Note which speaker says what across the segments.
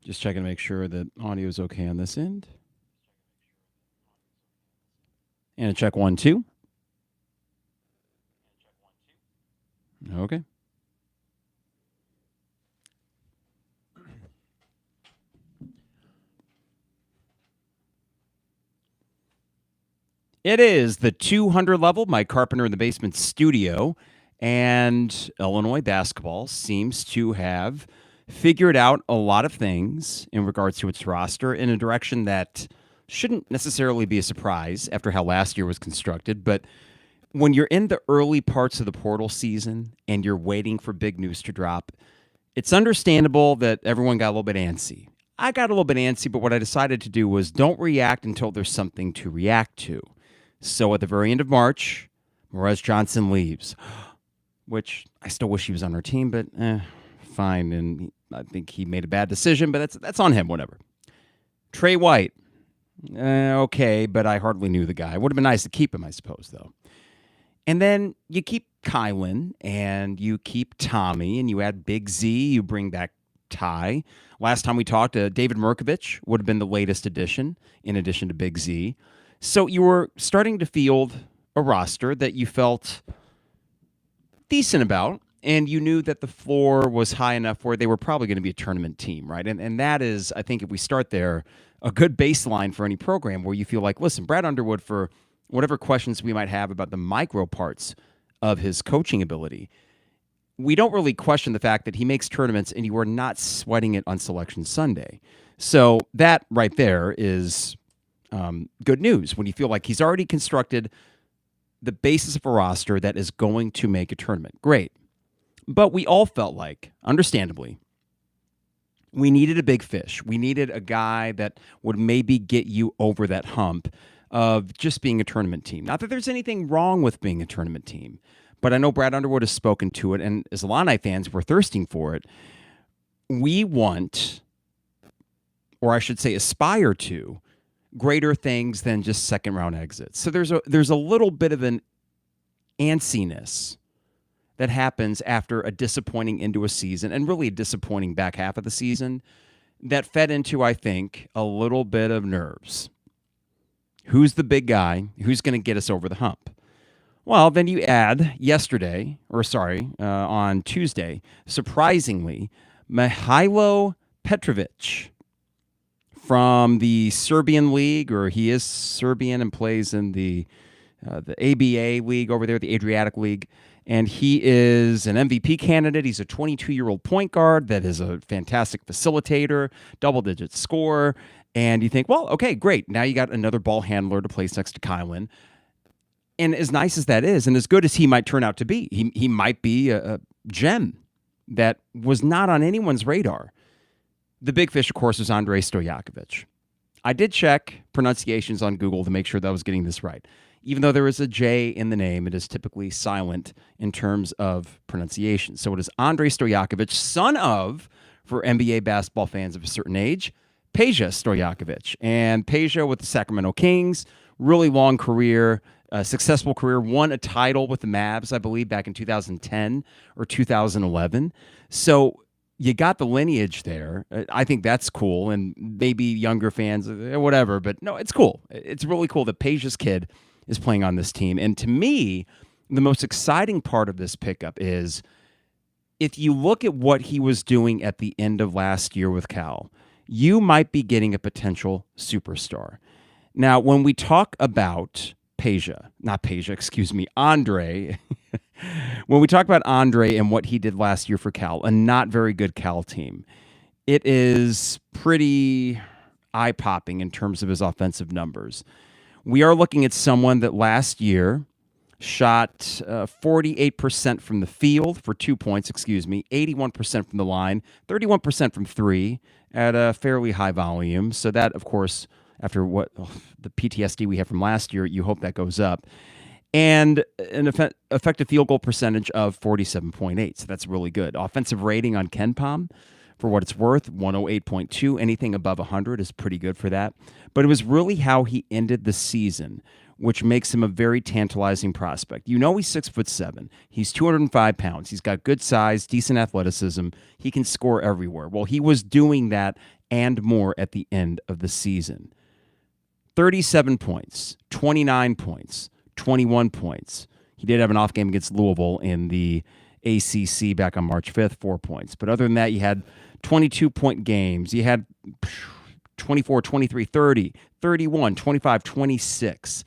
Speaker 1: Just checking to make sure that audio is okay on this end. And a check 1, 2. Okay. It is the 200 level, my Carpenter in the Basement studio, and Illinois basketball seems to have figured out a lot of things in regards to its roster in a direction that shouldn't necessarily be a surprise after how last year was constructed. But when you're in the early parts of the portal season and you're waiting for big news to drop, it's understandable that everyone got a little bit antsy. I got a little bit antsy, but what I decided to do was don't react until there's something to react to. So at the very end of March, Morez Johnson leaves, which I still wish he was on our team, but fine. And I think he made a bad decision, but that's on him, whatever. Trey White, okay, but I hardly knew the guy. It would have been nice to keep him, I suppose, though. And then you keep Kylan, and you keep Tommy, and you add Big Z, you bring back Ty. Last time we talked, David Mirkovic would have been the latest addition, in addition to Big Z. So you were starting to field a roster that you felt decent about, and you knew that the floor was high enough where they were probably going to be a tournament team, right? And that is, I think if we start there, a good baseline for any program where you feel like, listen, Brad Underwood, for whatever questions we might have about the micro parts of his coaching ability, we don't really question the fact that he makes tournaments and you are not sweating it on Selection Sunday. So that right there is good news when you feel like he's already constructed the basis of a roster that is going to make a tournament. Great. But we all felt like, understandably, we needed a big fish. We needed a guy that would maybe get you over that hump of just being a tournament team. Not that there's anything wrong with being a tournament team, but I know Brad Underwood has spoken to it, and as Illini fans, we're thirsting for it. We want, or I should say aspire to, greater things than just second-round exits. So there's a little bit of an antsiness that happens after a disappointing end to a season, and really a disappointing back half of the season, that fed into, I think, a little bit of nerves. Who's the big guy? Who's going to get us over the hump? Well, then you add on Tuesday, surprisingly, Mihailo Petrovic from the Serbian league, or he is Serbian and plays in the ABA league over there, the Adriatic League. And he is an MVP candidate. He's a 22-year-old point guard that is a fantastic facilitator, double-digit scorer. And you think, well, okay, great. Now you got another ball handler to place next to Kylan. And as nice as that is, and as good as he might turn out to be, he might be a gem that was not on anyone's radar. The big fish, of course, is Andrej Stojakovic. I did check pronunciations on Google to make sure that I was getting this right. Even though there is a J in the name, it is typically silent in terms of pronunciation. So it is Andrej Stojakovic, son of, for NBA basketball fans of a certain age, Peja Stojakovic. And Peja with the Sacramento Kings, really long career, successful career, won a title with the Mavs, I believe, back in 2010 or 2011. So you got the lineage there. I think that's cool. And maybe younger fans, whatever. But no, it's cool. It's really cool that Peja's kid is playing on this team. And to me, the most exciting part of this pickup is if you look at what he was doing at the end of last year with Cal, you might be getting a potential superstar. Now, when we talk about Andre, when we talk about Andre and what he did last year for Cal, a not very good Cal team, it is pretty eye-popping in terms of his offensive numbers. We are looking at someone that last year shot 48% from the field for 2 points, 81% from the line, 31% from three at a fairly high volume. So that, of course, after the PTSD we have from last year, you hope that goes up. And an effective field goal percentage of 47.8. So that's really good. Offensive rating on KenPom, for what it's worth, 108.2. Anything above 100 is pretty good for that. But it was really how he ended the season, which makes him a very tantalizing prospect. You know he's 6'7". He's 205 pounds. He's got good size, decent athleticism. He can score everywhere. Well, he was doing that and more at the end of the season. 37 points, 29 points, 21 points. He did have an off game against Louisville in the ACC back on March 5th, 4 points. But other than that, you had 22-point games. You had 24, 23, 30, 31, 25, 26.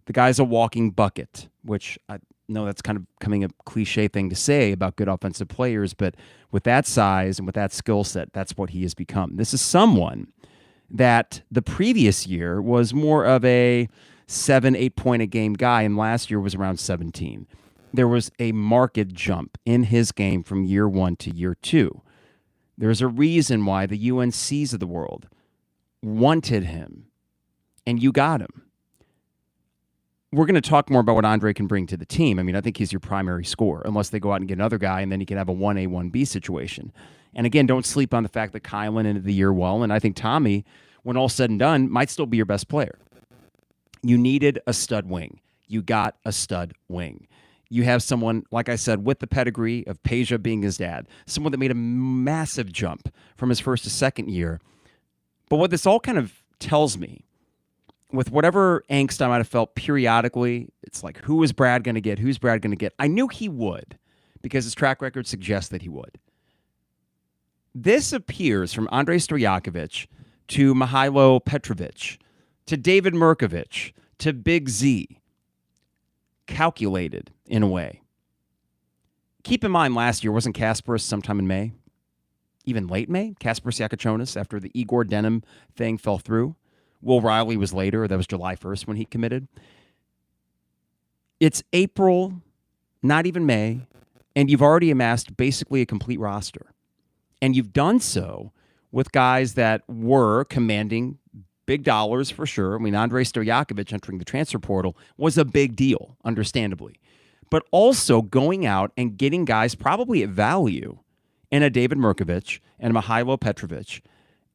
Speaker 1: The guy's a walking bucket, which I know that's kind of becoming a cliche thing to say about good offensive players, but with that size and with that skill set, that's what he has become. This is someone that the previous year was more of a 7-8 point a game guy, and last year was around 17. There was a marked jump in his game from year 1 to year 2. There's a reason why the UNCs of the world wanted him, and you got him. We're going to talk more about what Andre can bring to the team. I mean, I think he's your primary scorer, unless they go out and get another guy, and then you can have a 1A, 1B situation. And again, don't sleep on the fact that Kylan ended the year well, and I think Tommy, when all said and done, might still be your best player. You needed a stud wing. You got a stud wing. You have someone, like I said, with the pedigree of Peja being his dad, someone that made a massive jump from his first to second year. But what this all kind of tells me, with whatever angst I might have felt periodically, it's like, who is Brad going to get? Who's Brad going to get? I knew he would, because his track record suggests that he would. This appears from Andrej Stojakovic to Mihailo Petrovic to David Mirkovic to Big Z, calculated in a way. Keep in mind, last year, wasn't Kasparis sometime in May? Even late May? Kasparis Yakachonis, after the Igor Denim thing fell through. Will Riley was later. That was July 1st when he committed. It's April, not even May, and you've already amassed basically a complete roster. And you've done so with guys that were commanding big dollars for sure. I mean, Andrej Stojakovic entering the transfer portal was a big deal, understandably. But also going out and getting guys probably at value in a David Mirkovic and a Mihailo Petrovic.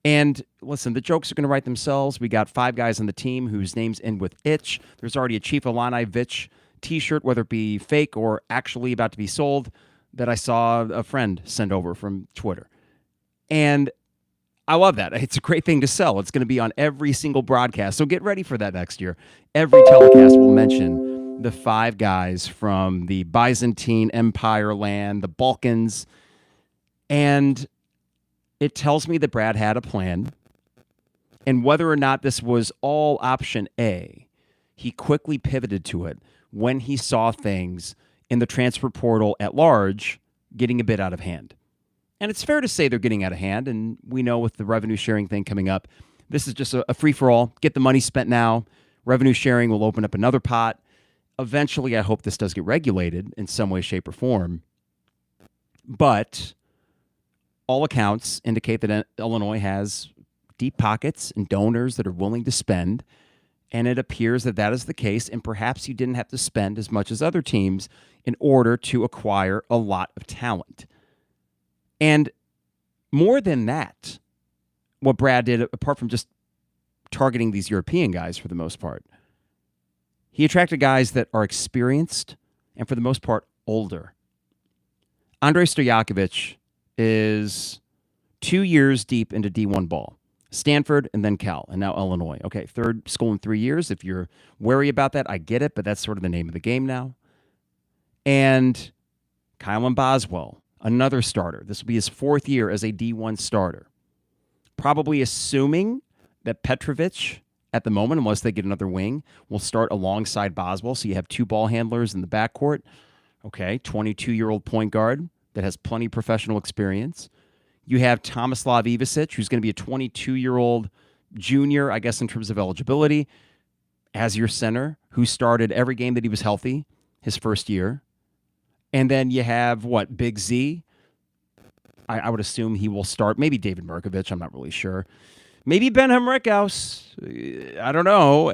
Speaker 1: And listen, the jokes are going to write themselves. We got 5 guys on the team whose names end with itch. There's already a Chief Illini Vich t-shirt, whether it be fake or actually about to be sold, that I saw a friend send over from Twitter. And I love that. It's a great thing to sell. It's going to be on every single broadcast. So get ready for that next year. Every telecast will mention the 5 guys from the Byzantine Empire land, the Balkans. And it tells me that Brad had a plan, and whether or not this was all option A, he quickly pivoted to it when he saw things in the transfer portal at large getting a bit out of hand. And it's fair to say they're getting out of hand, and we know with the revenue sharing thing coming up, this is just a free-for-all. Get the money spent now. Revenue sharing will open up another pot. Eventually, I hope this does get regulated in some way, shape, or form. But all accounts indicate that Illinois has deep pockets and donors that are willing to spend, and it appears that that is the case, and perhaps you didn't have to spend as much as other teams in order to acquire a lot of talent. And more than that, what Brad did, apart from just targeting these European guys for the most part, he attracted guys that are experienced and for the most part older. Andrej Stojakovic is 2 years deep into D1 ball. Stanford and then Cal, and now Illinois. Okay, third school in 3 years. If you're wary about that, I get it, but that's sort of the name of the game now. And Kylan Boswell, another starter. This will be his 4th year as a D1 starter. Probably assuming that Petrovic, at the moment, unless they get another wing, will start alongside Boswell, so you have 2 ball handlers in the backcourt. Okay, 22-year-old point guard that has plenty of professional experience. You have Tomislav Ivasic, who's going to be a 22-year-old junior, I guess, in terms of eligibility, as your center, who started every game that he was healthy his first year. And then you have, Big Z? I would assume he will start. Maybe David Mirkovic, I'm not really sure. Maybe Benham Rickhouse. I don't know.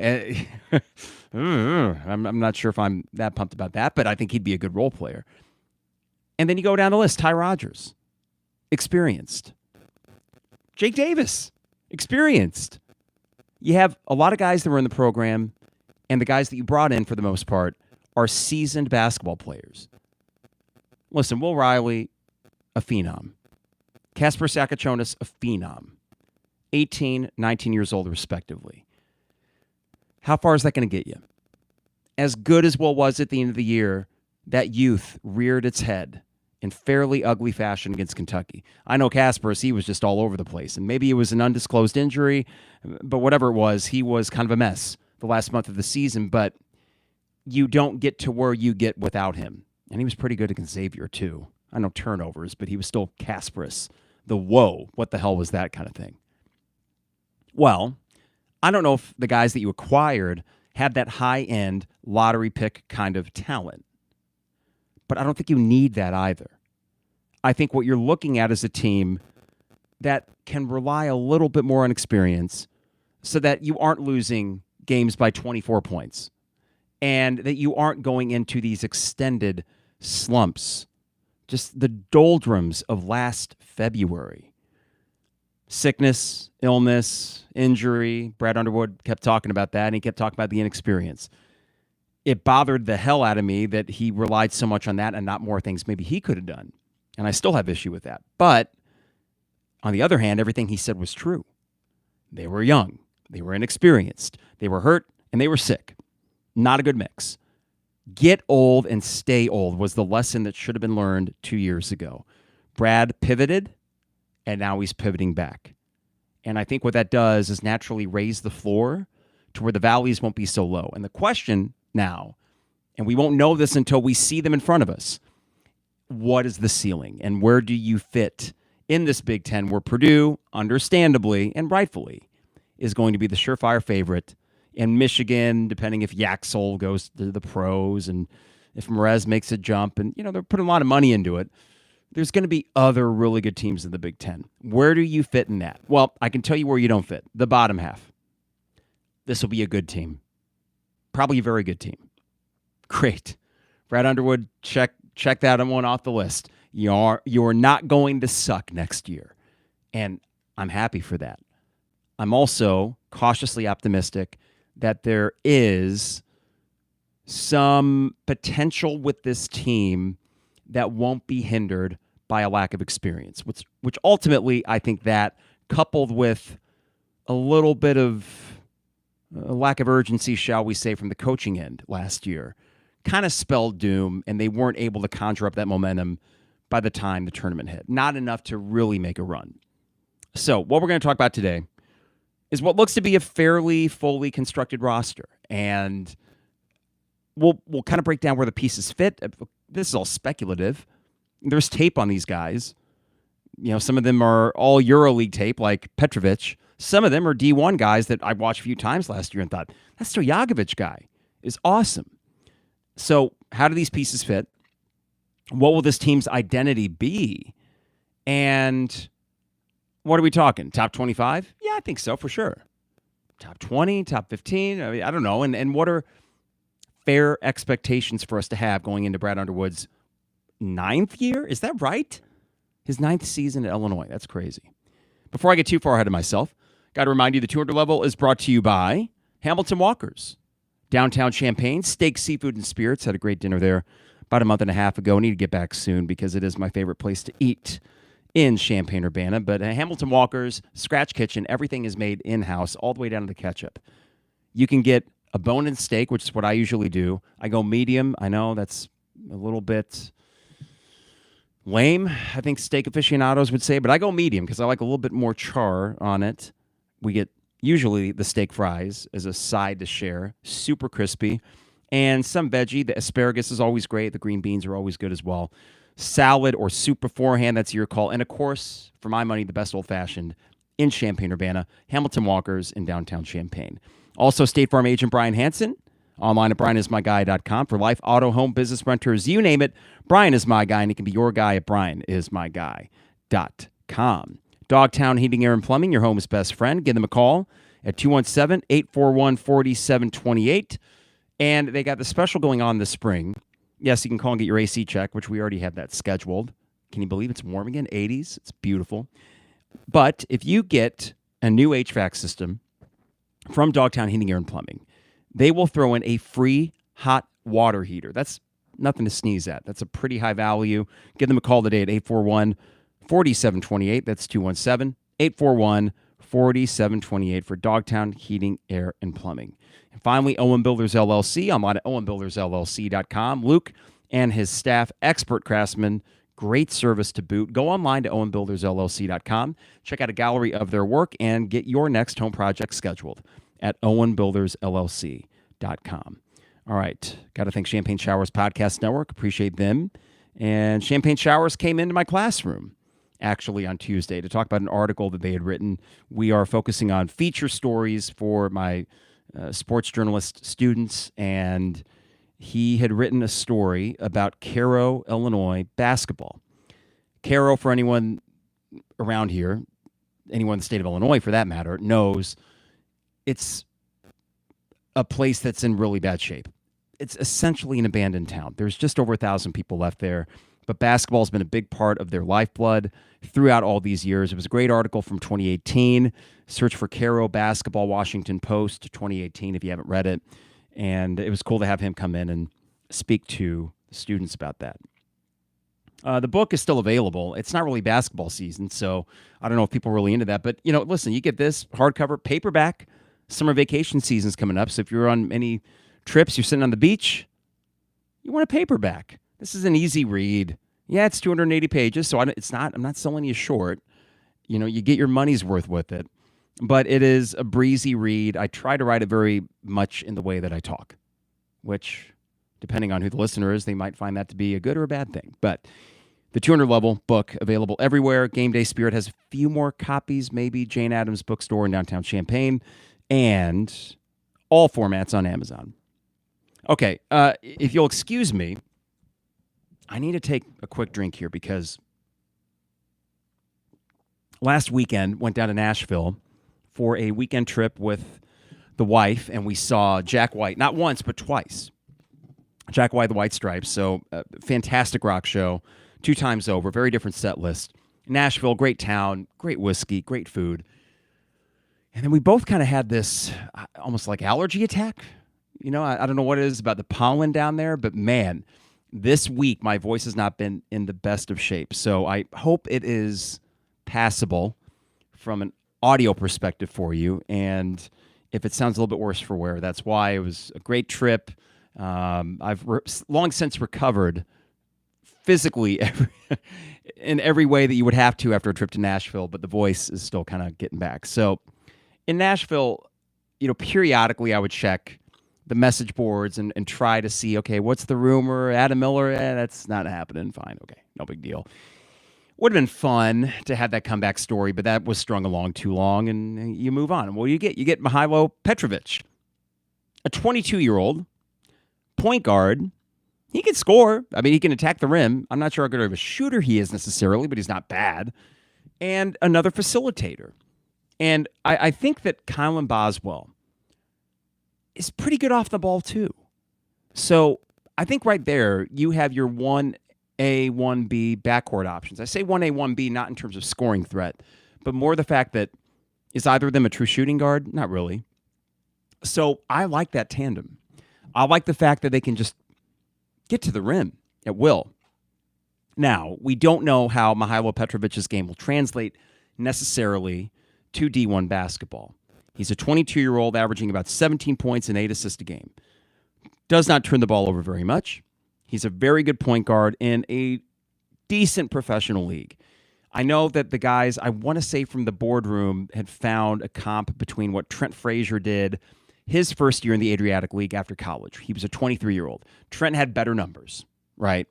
Speaker 1: I'm not sure if I'm that pumped about that, but I think he'd be a good role player. And then you go down the list. Ty Rodgers, experienced. Jake Davis, experienced. You have a lot of guys that were in the program, and the guys that you brought in, for the most part, are seasoned basketball players. Listen, Will Riley, a phenom. Kasparis Yakachonis, a phenom. 18, 19 years old, respectively. How far is that going to get you? As good as what was at the end of the year, that youth reared its head in fairly ugly fashion against Kentucky. I know Kasparis, he was just all over the place, and maybe it was an undisclosed injury, but whatever it was, he was kind of a mess the last month of the season, but you don't get to where you get without him. And he was pretty good against Xavier, too. I know turnovers, but he was still Kasparis. The whoa, what the hell was that kind of thing? Well, I don't know if the guys that you acquired have that high-end lottery pick kind of talent. But I don't think you need that either. I think what you're looking at is a team that can rely a little bit more on experience so that you aren't losing games by 24 points and that you aren't going into these extended slumps, just the doldrums of last February. Sickness, illness, injury. Brad Underwood kept talking about that, and he kept talking about the inexperience. It bothered the hell out of me that he relied so much on that and not more things maybe he could have done. And I still have issue with that. But on the other hand, everything he said was true. They were young. They were inexperienced. They were hurt, and they were sick. Not a good mix. Get old and stay old was the lesson that should have been learned 2 years ago. Brad pivoted, and now he's pivoting back. And I think what that does is naturally raise the floor to where the valleys won't be so low. And the question now, and we won't know this until we see them in front of us, what is the ceiling and where do you fit in this Big Ten where Purdue, understandably and rightfully, is going to be the surefire favorite, and Michigan, depending if Yaxel goes to the pros and if Merez makes a jump, and they're putting a lot of money into it, there's going to be other really good teams in the Big Ten. Where do you fit in that? Well, I can tell you where you don't fit. The bottom half. This will be a good team. Probably a very good team. Great. Brad Underwood, check that one off the list. You're not going to suck next year. And I'm happy for that. I'm also cautiously optimistic that there is some potential with this team that won't be hindered by a lack of experience, which ultimately I think that, coupled with a little bit of a lack of urgency, shall we say, from the coaching end last year, kind of spelled doom, and they weren't able to conjure up that momentum by the time the tournament hit. Not enough to really make a run. So what we're going to talk about today is what looks to be a fairly fully constructed roster, and we'll kind of break down where the pieces fit. This is all speculative. There's tape on these guys. Some of them are all EuroLeague tape, like Petrovic. Some of them are D1 guys that I watched a few times last year and thought, that Stojakovic guy is awesome. So how do these pieces fit? What will this team's identity be? And what are we talking? Top 25? Yeah, I think so, for sure. Top 20, top 15? I don't know. And what are fair expectations for us to have going into Brad Underwood's 9th year? Is that right? His 9th season at Illinois. That's crazy. Before I get too far ahead of myself, got to remind you the 200 level is brought to you by Hamilton Walkers. Downtown Champaign, steak, seafood, and spirits. Had a great dinner there about a month and a half ago. I need to get back soon because it is my favorite place to eat in Champaign-Urbana. But Hamilton Walkers, Scratch Kitchen, everything is made in-house all the way down to the ketchup. You can get a bone-in steak, which is what I usually do. I go medium. I know that's a little bit lame, I think steak aficionados would say, but I go medium because I like a little bit more char on it. We get usually the steak fries as a side to share, super crispy, and some veggie. The asparagus is always great. The green beans are always good as well. Salad or soup beforehand, that's your call. And of course, for my money, the best old-fashioned in Champaign-Urbana, Hamilton Walkers in downtown Champaign. Also, State Farm agent Brian Hansen, online at brianismyguy.com for life, auto, home, business, renters, you name it. Brian is my guy, and he can be your guy at brianismyguy.com. Dogtown Heating, Air, and Plumbing, your home's best friend. Give them a call at 217-841-4728. And they got the special going on this spring. Yes, you can call and get your AC check, which we already have that scheduled. Can you believe it's warm again? 80s. It's beautiful. But if you get a new HVAC system from Dogtown Heating, Air, and Plumbing, they will throw in a free hot water heater. That's nothing to sneeze at. That's a pretty high value. Give them a call today at 841-4728. That's 217-841-4728. 4728 for Dogtown Heating, Air, and Plumbing. And finally, Owen Builders LLC. I'm on at owenbuildersllc.com. Luke and his staff, expert craftsmen, great service to boot. Go online to owenbuildersllc.com. Check out a gallery of their work and get your next home project scheduled at owenbuildersllc.com. All right. Got to thank Champagne Showers Podcast Network. Appreciate them. And Champagne Showers came into my classroom actually on Tuesday to talk about an article that they had written. We are focusing on feature stories for my sports journalist students, and he had written a story about Cairo, Illinois basketball. Cairo, for anyone around here, anyone in the state of Illinois for that matter, knows it's a place that's in really bad shape. It's essentially an abandoned town. There's just over 1,000 people left there, but basketball has been a big part of their lifeblood throughout all these years. It was a great article from 2018. Search for Cairo Basketball Washington Post 2018 if you haven't read it. And it was cool to have him come in and speak to the students about that. The book is still available. It's not really basketball season, so I don't know if people are really into that. But, listen, you get this hardcover, paperback. Summer vacation season's coming up, so if you're on any trips, you're sitting on the beach, you want a paperback. This is an easy read. Yeah, it's 280 pages, so I'm not selling you short. You get your money's worth with it. But it is a breezy read. I try to write it very much in the way that I talk, which, depending on who the listener is, they might find that to be a good or a bad thing. But the 200-level book available everywhere. Game Day Spirit has a few more copies, maybe Jane Addams Bookstore in downtown Champaign, and all formats on Amazon. Okay, if you'll excuse me, I need to take a quick drink here because last weekend went down to Nashville for a weekend trip with the wife, and we saw Jack White, not once, but twice. Jack White, the White Stripes, so fantastic rock show, 2 times over, very different set list. Nashville, great town, great whiskey, great food. And then we both kind of had this almost like allergy attack. I don't know what it is about the pollen down there, but man, this week my voice has not been in the best of shape. So I hope it is passable from an audio perspective for you. And if it sounds a little bit worse for wear, that's why. It was a great trip. I've long since recovered physically in every way that you would have to after a trip to Nashville, but the voice is still kind of getting back. So in Nashville, periodically I would check the message boards and try to see, okay, what's the rumor? Adam Miller, that's not happening. Fine, okay, no big deal. Would have been fun to have that comeback story, but that was strung along too long, and you move on. What do you get? You get Mihailo Petrovic, a 22-year-old point guard. He can score. I mean, he can attack the rim. I'm not sure how good of a shooter he is necessarily, but he's not bad. And another facilitator. And I think that Kylan Boswell is pretty good off the ball too. So I think right there you have your 1A, 1B backcourt options. I say 1A, 1B not in terms of scoring threat, but more the fact that is either of them a true shooting guard? Not really. So I like that tandem. I like the fact that they can just get to the rim at will. Now, we don't know how Mihailo Petrovic's game will translate necessarily to D1 basketball. He's a 22-year-old averaging about 17 points and 8 assists a game. Does not turn the ball over very much. He's a very good point guard in a decent professional league. I know that the guys, I want to say from the boardroom, had found a comp between what Trent Frazier did his first year in the Adriatic League after college. He was a 23-year-old. Trent had better numbers, right?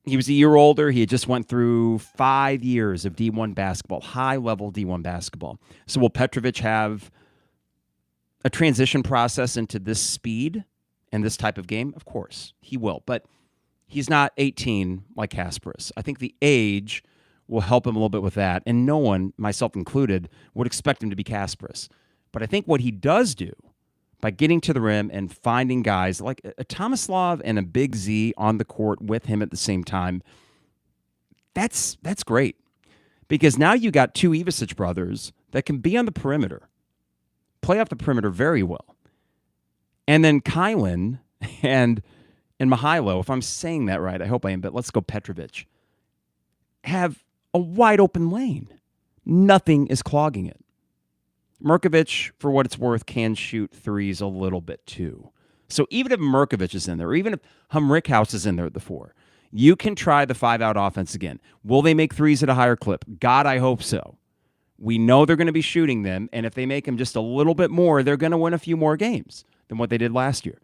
Speaker 1: He was a year older. He had just went through 5 years of D1 basketball, high-level D1 basketball. So will Petrovic have a transition process into this speed and this type of game? Of course, he will. But he's not 18 like Kasparas. I think the age will help him a little bit with that. And no one, myself included, would expect him to be Kasparas. But I think what he does do by getting to the rim and finding guys like a Tomislav and a Big Z on the court with him at the same time, that's great. Because now you got 2 Ivisic brothers that can be on the perimeter, play off the perimeter very well. And then Kylan and Mihailo, if I'm saying that right, I hope I am, but let's go Petrovic, have a wide open lane. Nothing is clogging it. Markovic, for what it's worth, can shoot threes a little bit too. So even if Markovic is in there, or even if Humrickhouse is in there at the 4, you can try the 5-out offense again. Will they make threes at a higher clip? God, I hope so. We know they're going to be shooting them, and if they make them just a little bit more, they're going to win a few more games than what they did last year.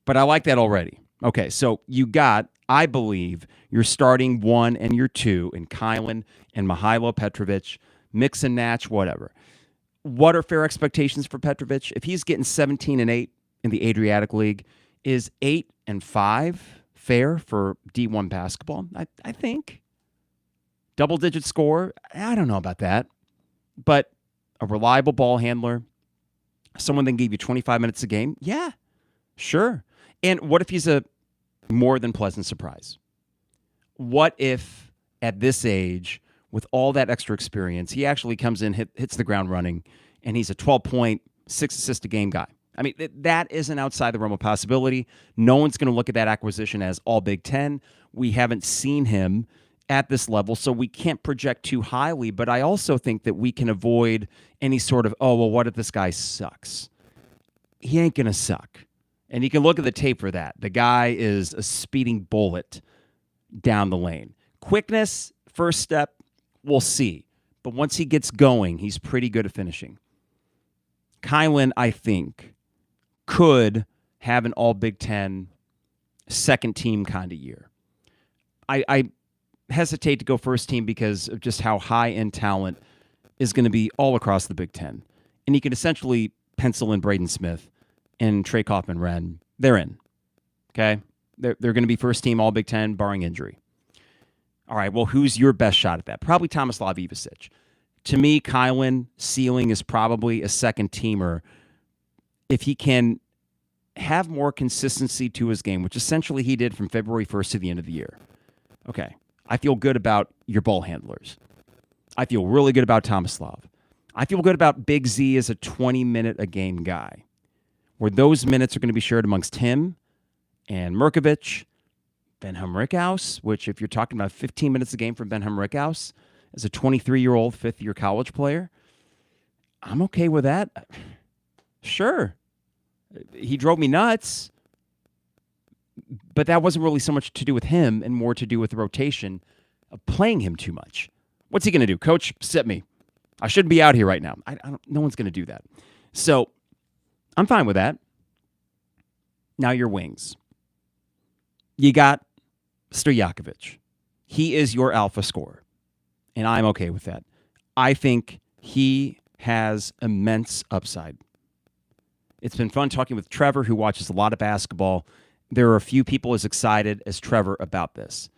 Speaker 1: But I like that already. Okay, so you got, I believe, your starting 1 and your 2 in Kylan and Mihailo Petrovic, mix and match, whatever. What are fair expectations for Petrovic? If he's getting 17 and 8 in the Adriatic League, is 8 and 5 fair for D1 basketball? I think. Double-digit score? I don't know about that. But a reliable ball handler, someone that can give you 25 minutes a game? Yeah, sure. And what if he's a more than pleasant surprise? What if at this age, with all that extra experience, he actually comes in, hits the ground running, and he's a 12-point, 6-assist-a-game guy? I mean, that isn't outside the realm of possibility. No one's going to look at that acquisition as all Big Ten. We haven't seen him at this level, so we can't project too highly, but I also think that we can avoid any sort of, oh, well, what if this guy sucks? He ain't going to suck. And you can look at the tape for that. The guy is a speeding bullet down the lane. Quickness, first step, we'll see. But once he gets going, he's pretty good at finishing. Kylan, I think, could have an all-Big Ten second team kind of year. I hesitate to go first team because of just how high-end talent is going to be all across the Big Ten. And you can essentially pencil in Braden Smith and Trey Kaufman-Renn. They're in. Okay? They're going to be first team all Big Ten, barring injury. All right, well, who's your best shot at that? Probably Tomislav Ivicic. To me, Kylan ceiling is probably a second teamer if he can have more consistency to his game, which essentially he did from February 1st to the end of the year. Okay, I feel good about your ball handlers. I feel really good about Tomislav. I feel good about Big Z as a 20-minute-a-game guy, where those minutes are going to be shared amongst him and Markovic, Ben Humrickhouse, which if you're talking about 15 minutes a game from Ben Humrickhouse as a 23-year-old fifth-year college player, I'm okay with that. Sure. He drove me nuts, but that wasn't really so much to do with him and more to do with the rotation of playing him too much. What's he going to do? Coach, sit me. I shouldn't be out here right now. No one's going to do that. So I'm fine with that. Now your wings. You got Stojakovic. He is your alpha scorer, and I'm okay with that. I think he has immense upside. It's been fun talking with Trevor, who watches a lot of basketball. There are a few people as excited as Trevor about this.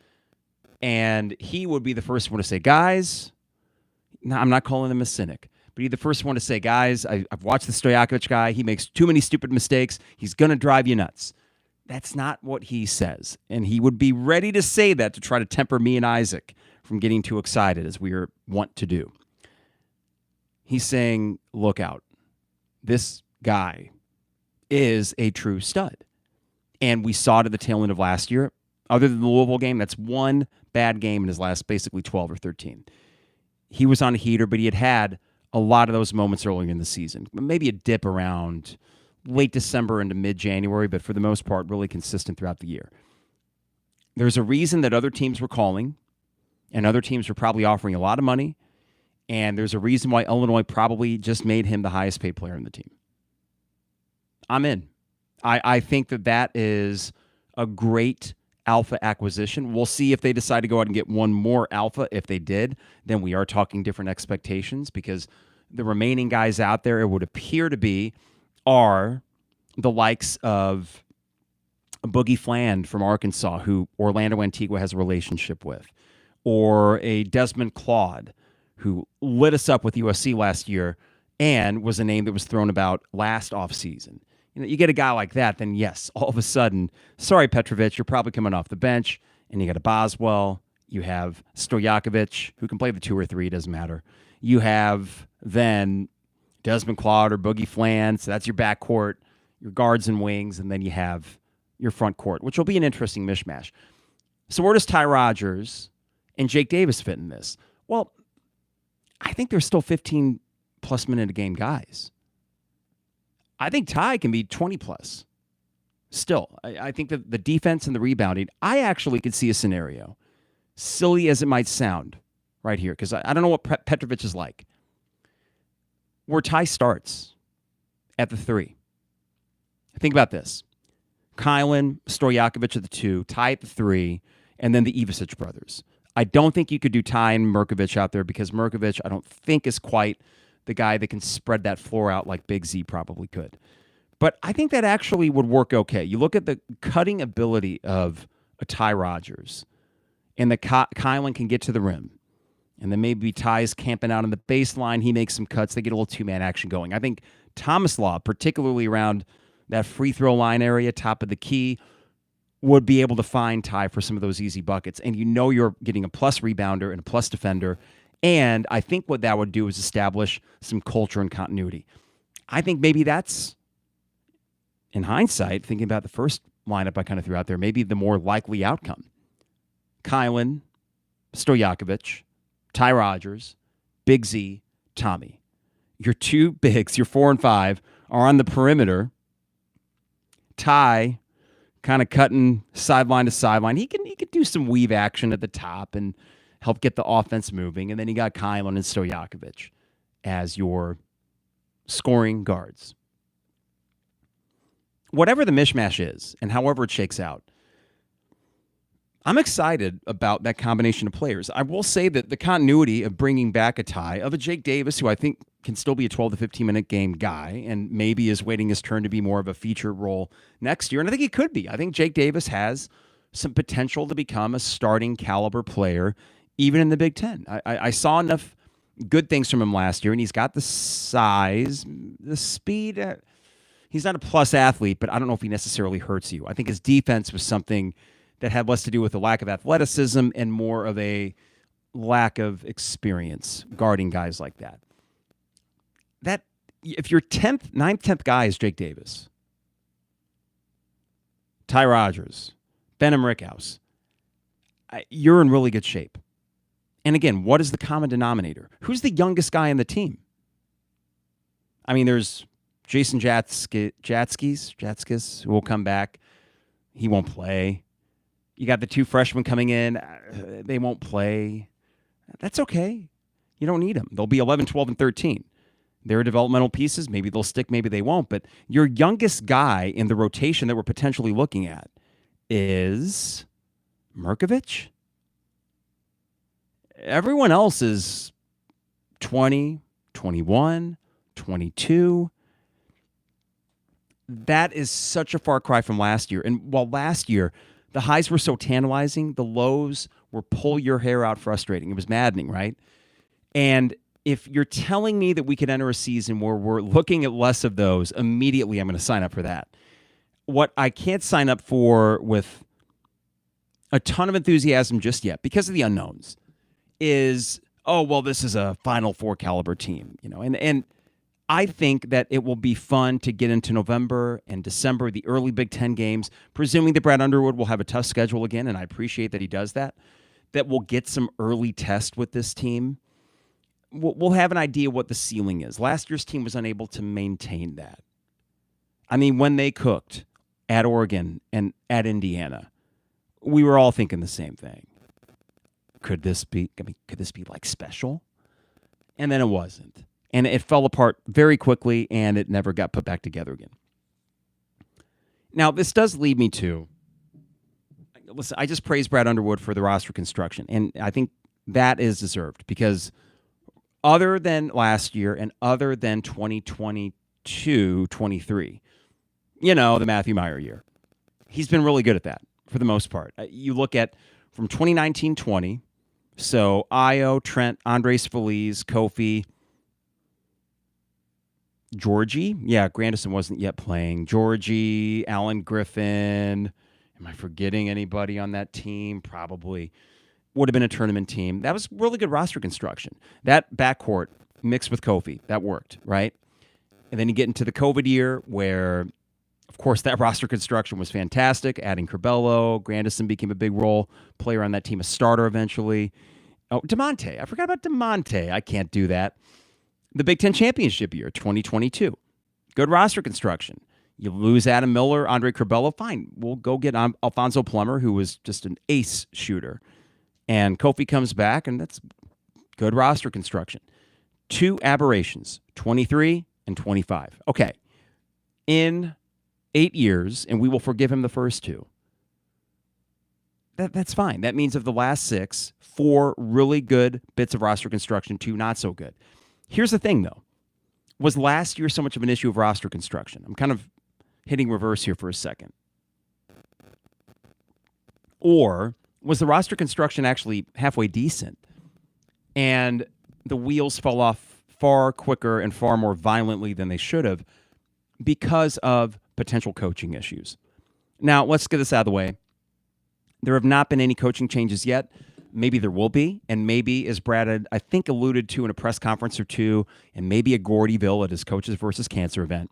Speaker 1: And he would be the first one to say, guys, no, I'm not calling him a cynic, but he's the first one to say, guys, I've watched the Stojakovic guy. He makes too many stupid mistakes. He's going to drive you nuts. That's not what he says. And he would be ready to say that to try to temper me and Isaac from getting too excited, as we are wont to do. He's saying, look out. This guy is a true stud. And we saw it at the tail end of last year. Other than the Louisville game, that's one bad game in his last basically 12 or 13. He was on a heater, but he had a lot of those moments earlier in the season. Maybe a dip around late December into mid-January, but for the most part, really consistent throughout the year. There's a reason that other teams were calling, and other teams were probably offering a lot of money, and there's a reason why Illinois probably just made him the highest paid player in the team. I'm in. I think that is a great alpha acquisition. We'll see if they decide to go out and get one more alpha. If they did, then we are talking different expectations, because the remaining guys out there, it would appear to be, are the likes of Boogie Fland from Arkansas, who Orlando Antigua has a relationship with, or a Desmond Claude, who lit us up with USC last year and was a name that was thrown about last offseason. You get a guy like that, then yes, all of a sudden, sorry, Petrovic, you're probably coming off the bench, and you got a Boswell, you have Stojakovic, who can play the 2 or 3, doesn't matter. You have then Desmond Claude or Boogie Fland, so that's your backcourt, your guards and wings, and then you have your front court, which will be an interesting mishmash. So where does Ty Rodgers and Jake Davis fit in this? Well, I think there's still 15+ plus minute a game guys. I think Ty can be 20 plus. Still, I think that the defense and the rebounding, I actually could see a scenario, silly as it might sound right here, because I don't know what Petrovic is like, where Ty starts at the 3. Think about this. Kylan, Stojakovic at the 2, Ty at the 3, and then the Ivisic brothers. I don't think you could do Ty and Mirkovic out there because Mirkovic, I don't think, is quite the guy that can spread that floor out like Big Z probably could. But I think that actually would work okay. You look at the cutting ability of a Ty Rodgers, and the Kylan can get to the rim. And then maybe Ty's camping out on the baseline. He makes some cuts. They get a little two-man action going. I think Tomislav, particularly around that free throw line area, top of the key, would be able to find Ty for some of those easy buckets. And you know you're getting a plus rebounder and a plus defender. And I think what that would do is establish some culture and continuity. I think maybe that's, in hindsight, thinking about the first lineup I kind of threw out there, maybe the more likely outcome. Kylan, Stojakovic, Ty Rodgers, Big Z, Tommy. Your two bigs, your 4 and 5, are on the perimeter. Ty kind of cutting sideline to sideline. He could do some weave action at the top and help get the offense moving. And then you got Kylan and Stojakovic as your scoring guards. Whatever the mishmash is, and however it shakes out, I'm excited about that combination of players. I will say that the continuity of bringing back a Ty, of a Jake Davis, who I think can still be a 12 to 15-minute game guy and maybe is waiting his turn to be more of a feature role next year. And I think he could be. I think Jake Davis has some potential to become a starting caliber player, even in the Big Ten. I saw enough good things from him last year, and he's got the size, the speed. He's not a plus athlete, but I don't know if he necessarily hurts you. I think his defense was something that had less to do with the lack of athleticism and more of a lack of experience guarding guys like that. That if your 10th, 9th, 10th guy is Jake Davis, Ty Rodgers, Benham Rickhouse, you're in really good shape. And again, what is the common denominator? Who's the youngest guy in the team? I mean, there's Jason Jatskis, who will come back. He won't play. You got the 2 freshmen coming in. They won't play. That's okay. You don't need them. They'll be 11, 12, and 13. They're developmental pieces. Maybe they'll stick, maybe they won't. But your youngest guy in the rotation that we're potentially looking at is Mirkovic. Everyone else is 20, 21, 22. That is such a far cry from last year. And while last year the highs were so tantalizing, the lows were pull your hair out frustrating. It was maddening, right? And if you're telling me that we could enter a season where we're looking at less of those, immediately I'm going to sign up for that. What I can't sign up for with a ton of enthusiasm just yet, because of the unknowns, is, oh, well, this is a Final Four caliber team, you know, and I think that it will be fun to get into November and December, the early Big Ten games, presuming that Brad Underwood will have a tough schedule again, and I appreciate that he does that we'll get some early test with this team. We'll have an idea what the ceiling is. Last year's team was unable to maintain that. I mean, when they cooked at Oregon and at Indiana, we were all thinking the same thing. Could this be like special? And then it wasn't. And it fell apart very quickly, and it never got put back together again. Now, this does lead me to, listen, I just praised Brad Underwood for the roster construction, and I think that is deserved because other than last year and other than 2022-23, you know, the Matthew Meyer year, he's been really good at that for the most part. You look at from 2019-20, so Io, Trent, Andres Feliz, Kofi, Georgie. Yeah, Grandison wasn't yet playing. Georgie, Alan Griffin. Am I forgetting anybody on that team? Probably. Would have been a tournament team. That was really good roster construction. That backcourt mixed with Kofi, that worked, right? And then you get into the COVID year where, of course, that roster construction was fantastic. Adding Curbelo, Grandison became a big role player on that team, a starter eventually. Oh, DeMonte. I forgot about DeMonte. I can't do that. the Big Ten championship year, 2022. Good roster construction. You lose Adam Miller, Andre Curbelo, fine. We'll go get Alfonso Plummer, who was just an ace shooter. And Kofi comes back, and that's good roster construction. 2 aberrations, 23 and 25. Okay, in 8 years, and we will forgive him the first 2. That's fine. That means of the last 6, 4 really good bits of roster construction, 2 not so good. Here's the thing, though. Was last year so much of an issue of roster construction? I'm kind of hitting reverse here for a second. Or was the roster construction actually halfway decent? And the wheels fell off far quicker and far more violently than they should have because of potential coaching issues. Now, let's get this out of the way. There have not been any coaching changes yet. Maybe there will be, and maybe, as Brad had, I think, alluded to in a press conference or 2, and maybe a Gordyville at his Coaches versus Cancer event,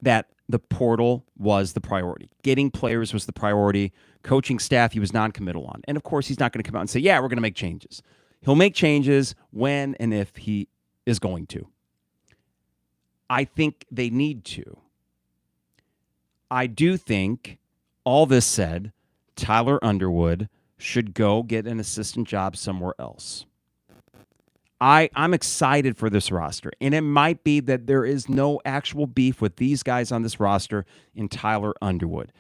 Speaker 1: that the portal was the priority. Getting players was the priority. Coaching staff, he was non-committal on. And, of course, he's not going to come out and say, yeah, we're going to make changes. He'll make changes when and if he is going to. I think they need to. I do think, all this said, Tyler Underwood should go get an assistant job somewhere else. I'm excited for this roster, and it might be that there is no actual beef with these guys on this roster in Tyler Underwood.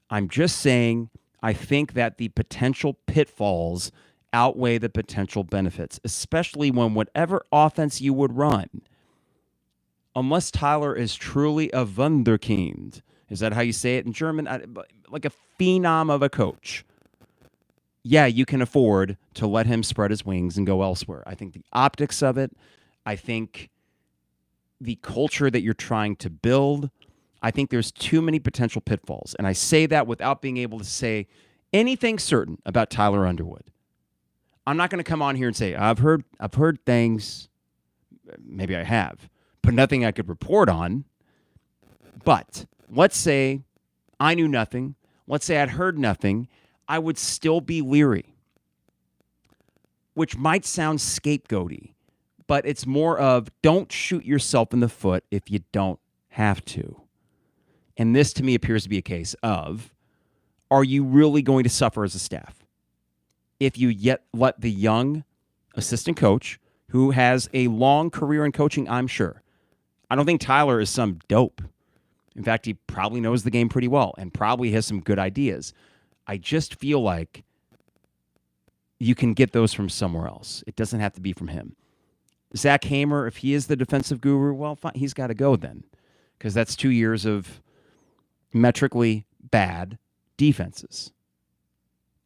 Speaker 1: I'm just saying I think that the potential pitfalls outweigh the potential benefits, especially when whatever offense you would run, unless Tyler is truly a Wunderkind, is that how you say it in German? Like a phenom of a coach. Yeah, you can afford to let him spread his wings and go elsewhere. I think the optics of it, I think the culture that you're trying to build, I think there's too many potential pitfalls. And I say that without being able to say anything certain about Tyler Underwood. I'm not going to come on here and say, I've heard things. Maybe I have, but nothing I could report on. But let's say I knew nothing. Let's say I'd heard nothing. I would still be leery, which might sound scapegoaty, but it's more of don't shoot yourself in the foot if you don't have to. And this, to me, appears to be a case of, are you really going to suffer as a staff if you yet let the young assistant coach, who has a long career in coaching, I'm sure. I don't think Tyler is some dope. In fact, he probably knows the game pretty well and probably has some good ideas. I just feel like you can get those from somewhere else. It doesn't have to be from him. Zach Hamer, if he is the defensive guru, well, fine, he's got to go then, because that's 2 years of metrically bad defenses.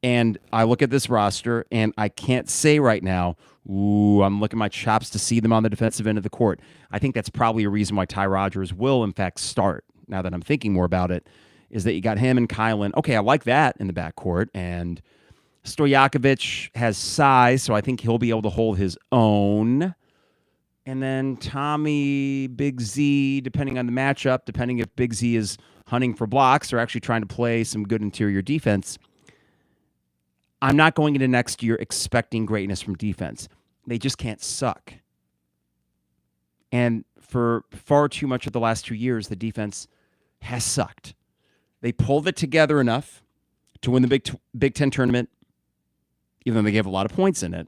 Speaker 1: And I look at this roster, and I can't say right now, ooh, I'm looking my chops to see them on the defensive end of the court. I think that's probably a reason why Ty Rodgers will, in fact, start, now that I'm thinking more about it, is that you got him and Kylan. Okay, I like that in the backcourt. And Stojakovic has size, so I think he'll be able to hold his own. And then Tommy, Big Z, depending on the matchup, depending if Big Z is hunting for blocks or actually trying to play some good interior defense. I'm not going into next year expecting greatness from defense. They just can't suck. And for far too much of the last 2 years, the defense has sucked. They pulled it together enough to win the Big Ten tournament, even though they gave a lot of points in it,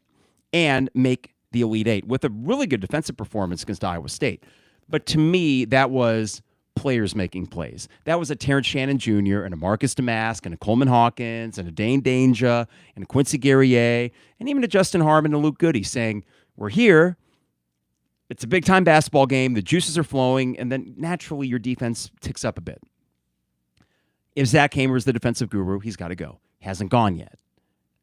Speaker 1: and make the Elite Eight with a really good defensive performance against Iowa State. But to me, that was players making plays. That was a Terrence Shannon Jr. and a Marcus Damask and a Coleman Hawkins and a Dane Danger and a Quincy Guerrier and even a Justin Harmon and Luke Goody saying, we're here. It's a big-time basketball game. The juices are flowing, and then naturally your defense ticks up a bit. If Zach Hamer is the defensive guru, he's got to go. Hasn't gone yet.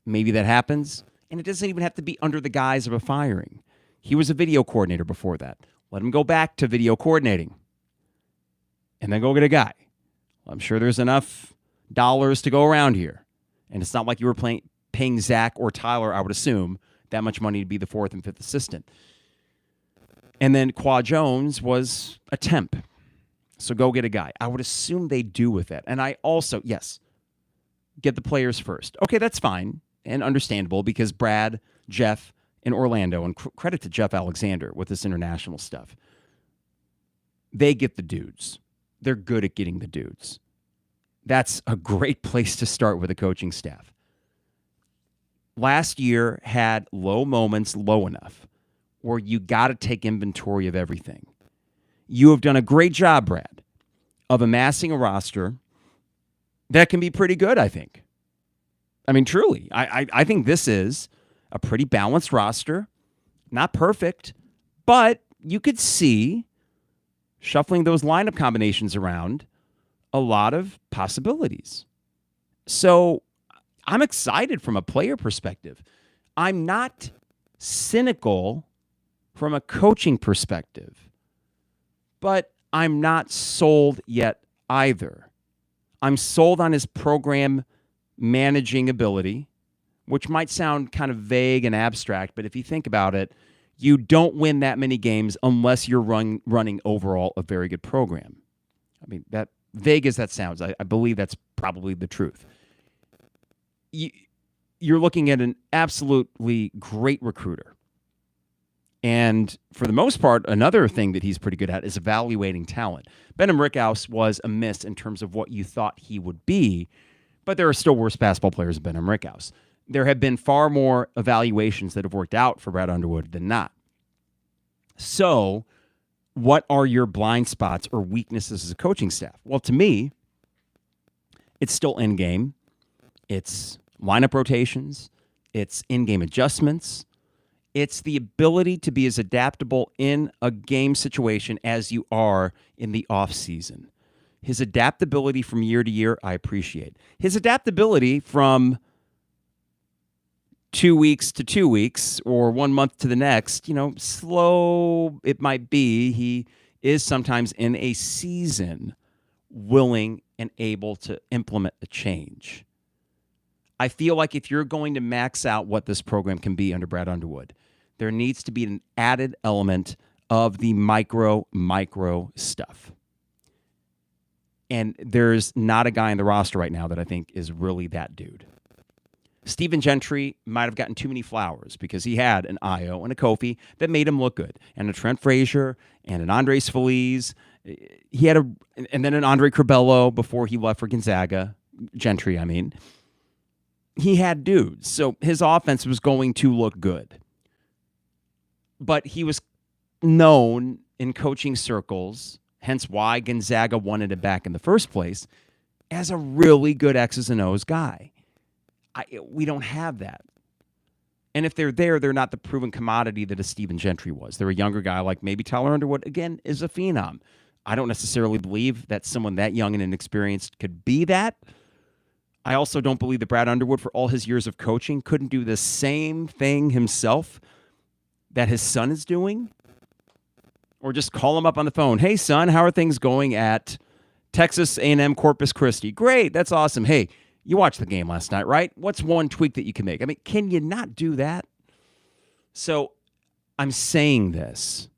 Speaker 1: Maybe that happens, and it doesn't even have to be under the guise of a firing. He was a video coordinator before that. Let him go back to video coordinating, and then go get a guy. I'm sure there's enough dollars to go around here, and it's not like you were paying Zach or Tyler, I would assume, that much money to be the 4th and 5th assistant. And then Qua Jones was a temp. So go get a guy. I would assume they do with it. And I also, yes, get the players first. Okay, that's fine and understandable because Brad, Jeff, in Orlando, and credit to Jeff Alexander with this international stuff. They get the dudes. They're good at getting the dudes. That's a great place to start with a coaching staff. Last year had low moments, low enough, where you got to take inventory of everything. You have done a great job, Brad, of amassing a roster that can be pretty good, I think. I mean, truly, I think this is a pretty balanced roster. Not perfect, but you could see, shuffling those lineup combinations around, a lot of possibilities. So I'm excited from a player perspective. I'm not cynical from a coaching perspective, but I'm not sold yet either. I'm sold on his program managing ability, which might sound kind of vague and abstract, but if you think about it, you don't win that many games unless you're running overall a very good program. I mean, that vague as that sounds, I believe that's probably the truth. You're looking at an absolutely great recruiter. And for the most part, another thing that he's pretty good at is evaluating talent. Benham Rickhouse was a miss in terms of what you thought he would be, but there are still worse basketball players than Benham Rickhouse. There have been far more evaluations that have worked out for Brad Underwood than not. So, what are your blind spots or weaknesses as a coaching staff? Well, to me, it's still in-game. It's lineup rotations. It's in-game adjustments. It's the ability to be as adaptable in a game situation as you are in the offseason. His adaptability from year to year, I appreciate. His adaptability from 2 weeks to 2 weeks or 1 month to the next, slow it might be. He is sometimes in a season willing and able to implement a change. I feel like if you're going to max out what this program can be under Brad Underwood, there needs to be an added element of the micro stuff. And there's not a guy in the roster right now that I think is really that dude. Stephen Gentry might have gotten too many flowers because he had an Io and a Kofi that made him look good, and a Trent Frazier and an Andres Feliz. He had and then an Andre Curbelo before he left for Gonzaga. Gentry, I mean. He had dudes, so his offense was going to look good. But he was known in coaching circles, hence why Gonzaga wanted it back in the first place, as a really good X's and O's guy. We don't have that. And if they're there, they're not the proven commodity that a Stephen Gentry was. They're a younger guy like maybe Tyler Underwood, again, is a phenom. I don't necessarily believe that someone that young and inexperienced could be that. I also don't believe that Brad Underwood, for all his years of coaching, couldn't do the same thing himself that his son is doing. Or just call him up on the phone. Hey, son, how are things going at Texas A&M Corpus Christi? Great, that's awesome. Hey, you watched the game last night, right? What's one tweak that you can make? I mean, can you not do that? So I'm saying this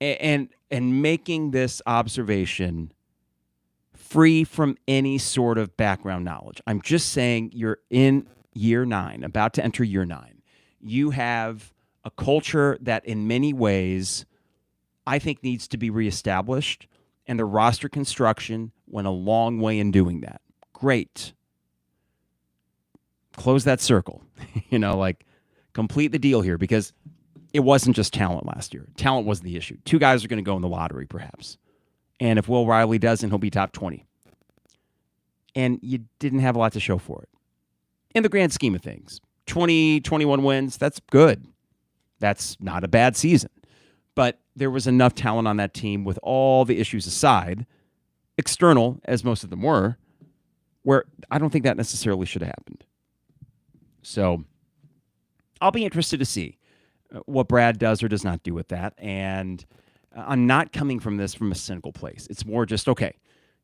Speaker 1: and making this observation free from any sort of background knowledge. I'm just saying you're in year 9, about to enter year 9. You have a culture that in many ways I think needs to be reestablished, and the roster construction went a long way in doing that. Great. Close that circle. Complete the deal here, because it wasn't just talent last year. Talent was the issue. 2 guys are going to go in the lottery, perhaps. And if Will Riley doesn't, he'll be top 20. And you didn't have a lot to show for it. In the grand scheme of things, 20, 21 wins, that's good. That's not a bad season. But there was enough talent on that team, with all the issues aside, external, as most of them were, where I don't think that necessarily should have happened. So I'll be interested to see what Brad does or does not do with that. And I'm not coming from this from a cynical place. It's more just, okay,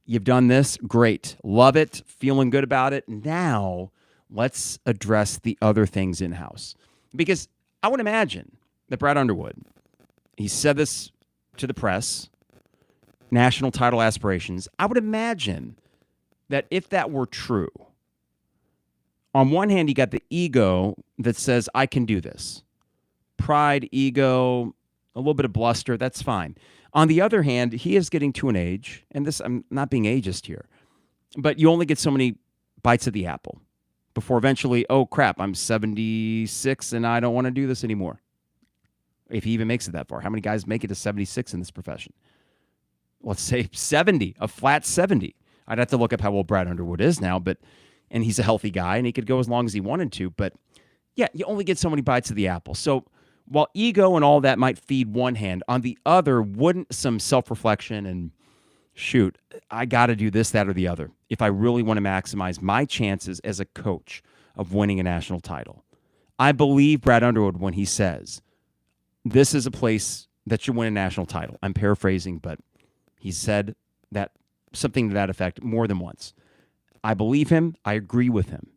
Speaker 1: you've done this, great, love it, feeling good about it. Now let's address the other things in-house. Because I would imagine that Brad Underwood, he said this to the press, national title aspirations. I would imagine that if that were true, On one hand, you got the ego that says, I can do this. Pride, ego, a little bit of bluster, that's fine. On the other hand, he is getting to an age, and this, I'm not being ageist here, but you only get so many bites of the apple before eventually, oh crap, I'm 76 and I don't want to do this anymore. If he even makes it that far. How many guys make it to 76 in this profession? Let's say 70, a flat 70. I'd have to look up how old Brad Underwood is now, and he's a healthy guy, and he could go as long as he wanted to. But yeah, you only get so many bites of the apple. So while ego and all that might feed one hand, on the other, wouldn't some self-reflection and shoot, I got to do this, that, or the other if I really want to maximize my chances as a coach of winning a national title? I believe Brad Underwood when he says, this is a place that should win a national title. I'm paraphrasing, but he said that something to that effect more than once. I believe him. I agree with him.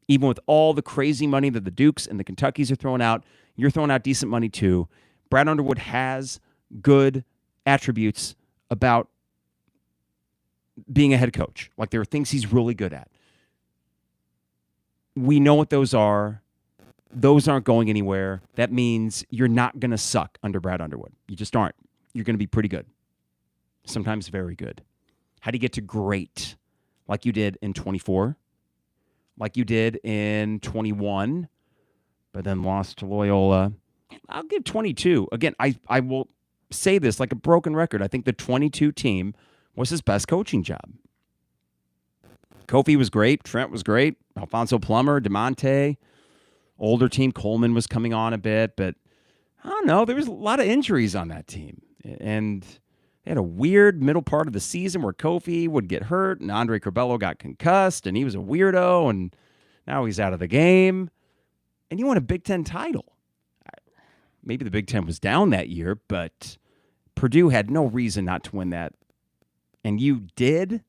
Speaker 1: Even with all the crazy money that the Dukes and the Kentuckys are throwing out, you're throwing out decent money too. Brad Underwood has good attributes about being a head coach. Like there are things he's really good at. We know what those are. Those aren't going anywhere. That means you're not going to suck under Brad Underwood. You just aren't. You're going to be pretty good. Sometimes very good. How do you get to great? Like you did in 24, like you did in 21, but then lost to Loyola. I'll give 22. Again, I will say this like a broken record. I think the 22 team was his best coaching job. Kofi was great. Trent was great. Alfonso Plummer, DeMonte. Older team, Coleman was coming on a bit, but I don't know. There was a lot of injuries on that team. And they had a weird middle part of the season where Kofi would get hurt and Andre Curbelo got concussed and he was a weirdo and now he's out of the game. And you won a Big Ten title. Maybe the Big Ten was down that year, but Purdue had no reason not to win that. And you did.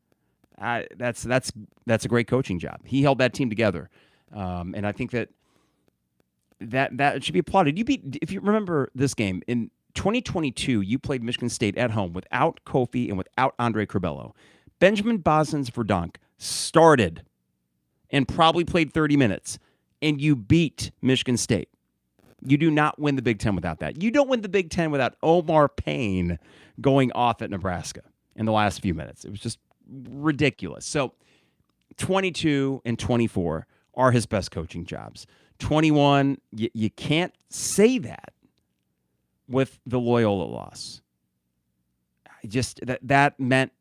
Speaker 1: That's a great coaching job. He held that team together. And I think that should be applauded. If you remember this game, in 2022, you played Michigan State at home without Kofi and without Andre Curbelo. Benjamin Bosens-Verdonk started and probably played 30 minutes, and you beat Michigan State. You do not win the Big Ten without that. You don't win the Big Ten without Omar Payne going off at Nebraska in the last few minutes. It was just ridiculous. So 22 and 24 are his best coaching jobs. 21, you can't say that with the Loyola loss. Just that meant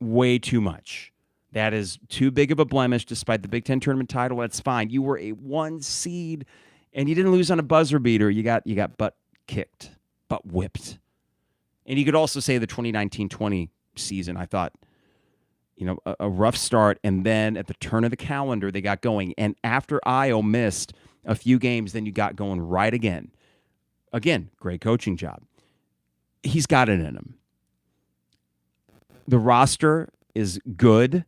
Speaker 1: way too much. That is too big of a blemish despite the Big Ten tournament title. That's fine. You were a 1 seed and you didn't lose on a buzzer beater. You got butt kicked, butt whipped. And you could also say the 2019-20 season, I thought, a rough start, and then at the turn of the calendar, they got going. And after Io missed a few games, then you got going right again. Again, great coaching job. He's got it in him. The roster is good,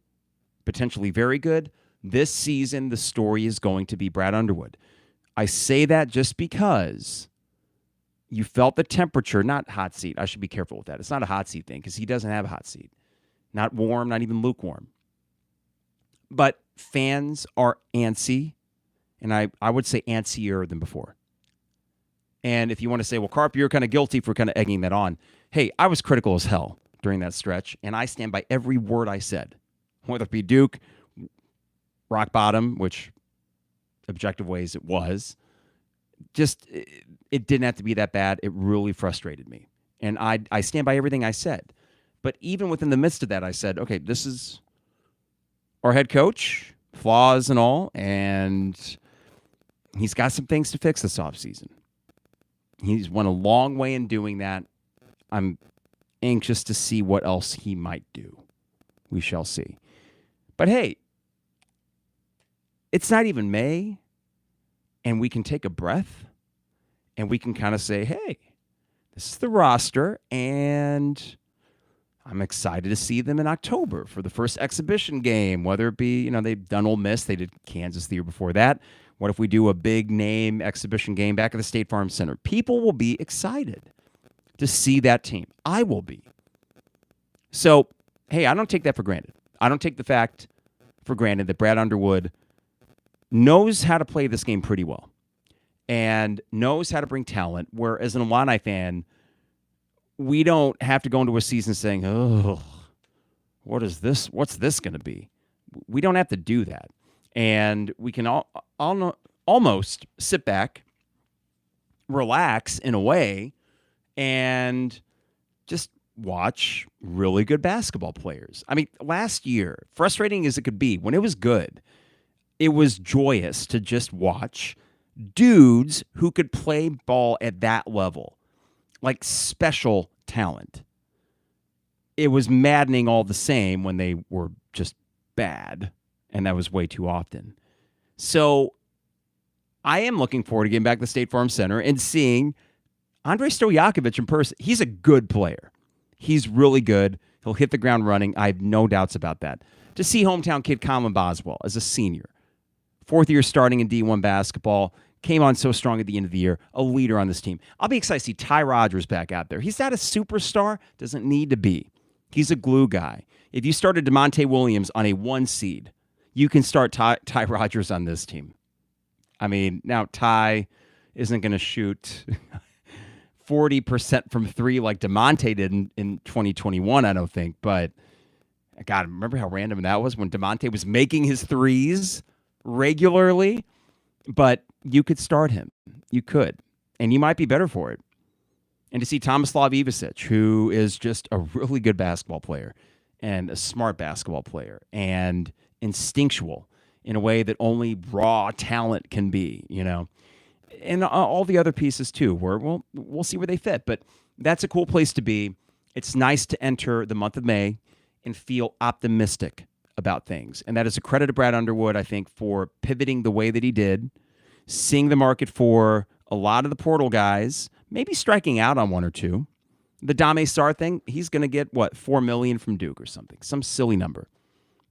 Speaker 1: potentially very good. This season, the story is going to be Brad Underwood. I say that just because you felt the temperature, not hot seat. I should be careful with that. It's not a hot seat thing because he doesn't have a hot seat. Not warm, not even lukewarm. But fans are antsy, and I would say antsier than before. And if you want to say, well, Carp, you're kind of guilty for kind of egging that on. Hey, I was critical as hell during that stretch, and I stand by every word I said. Whether it be Duke, rock bottom, which objective ways it was, just it didn't have to be that bad. It really frustrated me. And I stand by everything I said. But even within the midst of that, I said, okay, this is our head coach, flaws and all, and he's got some things to fix this offseason. He's went a long way in doing that. I'm anxious to see what else he might do. We shall see. But hey, it's not even May, and we can take a breath, and we can kind of say, hey, this is the roster, and I'm excited to see them in October for the first exhibition game, whether it be, they've done Ole Miss, they did Kansas the year before that. What if we do a big name exhibition game back at the State Farm Center? People will be excited to see that team. I will be. So, hey, I don't take that for granted. I don't take the fact for granted that Brad Underwood knows how to play this game pretty well and knows how to bring talent, where as an Illini fan, we don't have to go into a season saying, oh, what is this? What's this going to be? We don't have to do that. And we can almost sit back, relax in a way, and just watch really good basketball players. I mean, last year, frustrating as it could be, when it was good, it was joyous to just watch dudes who could play ball at that level, like special talent. It was maddening all the same when they were just bad, and that was way too often. So I am looking forward to getting back to the State Farm Center and seeing Andrej Stojakovic in person. He's a good player. He's really good. He'll hit the ground running. I have no doubts about that. To see hometown kid Colin Boswell as a senior, fourth year starting in D1 basketball, came on so strong at the end of the year, a leader on this team. I'll be excited to see Ty Rodgers back out there. He's not a superstar, doesn't need to be. He's a glue guy. If you started DeMonte Williams on a 1 seed, you can start Ty Rodgers on this team. I mean, now Ty isn't going to shoot 40% from 3 like DeMonte did in 2021, I don't think. But, God, remember how random that was when DeMonte was making his threes regularly? But you could start him. You could. And you might be better for it. And to see Tomislav Ivicic, who is just a really good basketball player and a smart basketball player and instinctual in a way that only raw talent can be, you know. And all the other pieces, too, where we'll see where they fit. But that's a cool place to be. It's nice to enter the month of May and feel optimistic about things. And that is a credit to Brad Underwood, I think, for pivoting the way that he did, seeing the market for a lot of the portal guys, maybe striking out on 1 or 2. The Dame Sarr thing, he's going to get, what, $4 million from Duke or something, some silly number.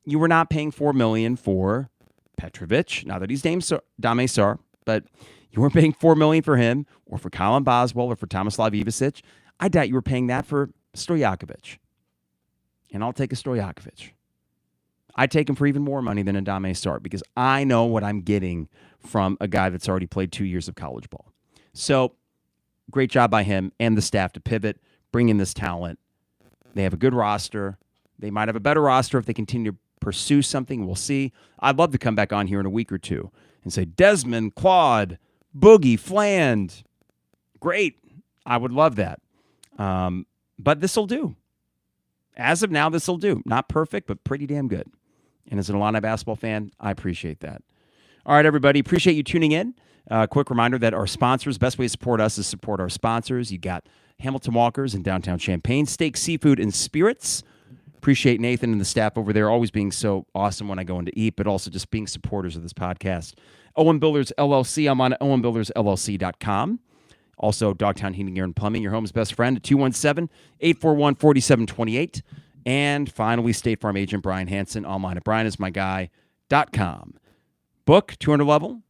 Speaker 1: You were not paying $4 million for Petrovic, now that he's Dame Sarr, but you weren't paying $4 million for him or for Colin Boswell or for Tomislav Ivicic. I doubt you were paying that for Stojakovic. And I'll take a Stojakovic. I'd take him for even more money than a Dame Sarr because I know what I'm getting from a guy that's already played 2 years of college ball. So, great job by him and the staff to pivot, bring in this talent. They have a good roster. They might have a better roster if they continue to pursue something. We'll see. I'd love to come back on here in a week or two and say, Desmond, Claude, Boogie, Fland. Great. I would love that. But this will do. As of now, this will do. Not perfect, but pretty damn good. And as an Illini basketball fan, I appreciate that. All right, everybody. Appreciate you tuning in. Quick reminder that our sponsors, best way to support us is support our sponsors. You got Hamilton Walkers in downtown Champaign, Steak, Seafood, and Spirits. Appreciate Nathan and the staff over there always being so awesome when I go in to eat, but also just being supporters of this podcast. Owen Builders LLC. I'm on owenbuildersllc.com. Also, Dogtown Heating, Air, and Plumbing, your home's best friend at 217-841-4728. And finally, State Farm agent Brian Hansen, online at brianismyguy.com. Book, 200 level,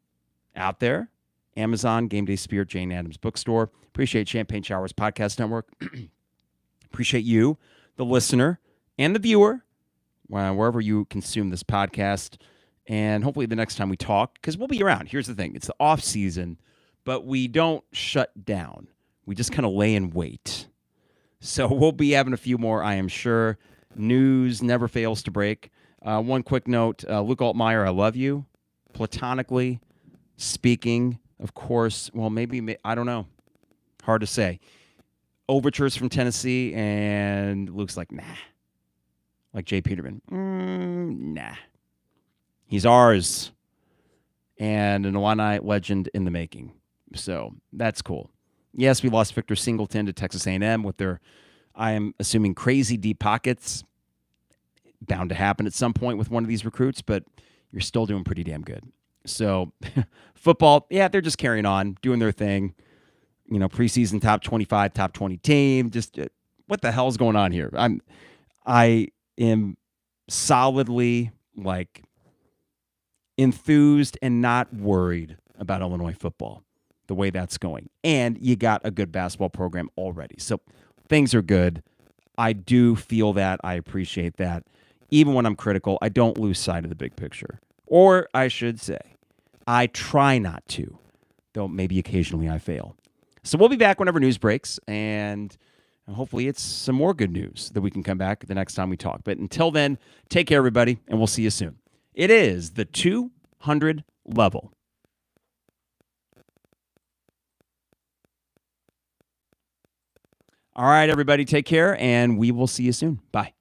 Speaker 1: out there. Amazon, Game Day Spirit, Jane Addams Bookstore. Appreciate Champagne Showers Podcast Network. Appreciate you, the listener, and the viewer, wherever you consume this podcast. And hopefully the next time we talk, because we'll be around. Here's the thing. It's the off season, but we don't shut down. We just kind of lay in wait. So we'll be having a few more, I am sure. News never fails to break. One quick note. Luke Altmaier, I love you. Platonically speaking, of course. Well, maybe, I don't know. Hard to say. Overtures from Tennessee, and Luke's like, nah. Like Jay Peterman. Nah. He's ours. And an Illini legend in the making. So that's cool. Yes, we lost Victor Singleton to Texas A&M with their, I am assuming, crazy deep pockets. Bound to happen at some point with one of these recruits, but you're still doing pretty damn good. So football, yeah, they're just carrying on, doing their thing. You know, preseason top 25, top 20 team. Just what the hell's going on here? I am solidly like enthused and not worried about Illinois football, the way that's going. And you got a good basketball program already. So things are good. I do feel that. I appreciate that. Even when I'm critical, I don't lose sight of the big picture. Or I should say, I try not to, though maybe occasionally I fail. So we'll be back whenever news breaks, and hopefully it's some more good news that we can come back the next time we talk. But until then, take care, everybody, and we'll see you soon. It is the 200 level. All right, everybody, take care, and we will see you soon. Bye.